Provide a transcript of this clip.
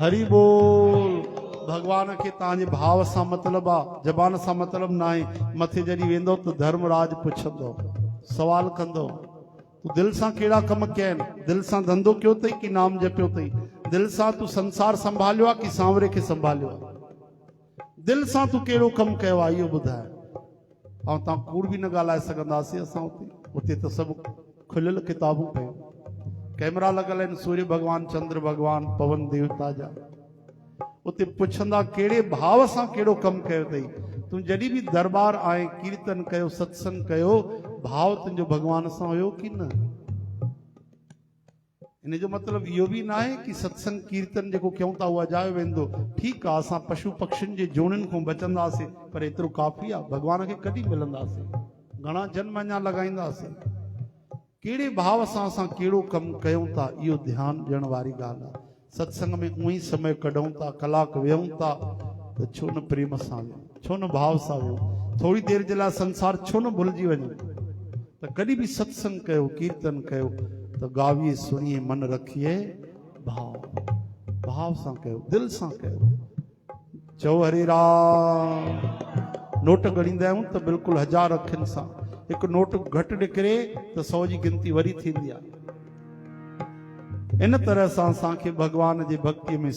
हरि बोल। भगवान के तांजे भाव सां मतलब आ, जबान सां मतलब ना आहे। मथे जॾहिं वेंदो तो धर्मराज पुछंदो, सवाल कंदो, तू दिल सां कहिड़ा कम कया आहिनि? दिल सां धंधो कयो अथई कि नाम जपियो अथई? दिल सां तू संसार संभालियो आहे कि सांवरे खे संभालियो आहे? दिल सां तू कहिड़ो कमु कयो आहे इहो ॿुधाए। ऐं तव्हां कूड़ बि न ॻाल्हाए सघंदासीं असां उते त सभु खुलियल किताबूं पयूं, कैमरा लॻल आहिनि, सूर्य भगवान, चंद्र भगवान, पवन देवता जा। उते पुछंदा कहिड़े भाव सां कहिड़ो कमु कयो अथई? तूं जॾहिं बि दरबार आए, कीर्तन कयो, सत्संग कयो, भाव तुंहिंजो भगवान सां हुयो कि न? इन जो मतिलबु इहो बि न आहे कि सत्संग कीर्तन जेको कयूं था उहो अजायो वेंदो। ठीकु आहे, असां पशु पक्षियुनि जे जोड़ियुनि खां बचंदासीं, पर एतिरो काफ़ी आहे। भगवान खे कॾहिं मिलंदासीं? घणा जन्म अञा लॻाईंदासीं? कहिड़े भाव सां असां कहिड़ो कमु कयूं था, इहो ध्यानु ॾियण वारी ॻाल्हि आहे। सत्संग में उअं ई समय कढूं था, कलाक वेहूं था, त छो न प्रेम सां वेहूं, छो न भाव सां वेहूं? थोरी देरि जे लाइ संसार छो न भुलिजी वञे? त कॾहिं बि सत्संग कयो, कीर्तन कयो, तो गाविए सुनिए मन रखिए भाव, भाव सां कयो, दिल सां कयो। चओ हरे राम। नोट ॻणींदा आहियूं त बिल्कुलु 1000 अखियुनि सां। हिकु नोट घटि निकिरे त 100 जी गिनती वरी थींदी आहे। इन तरह सां असांखे भगवान जी भक्ति में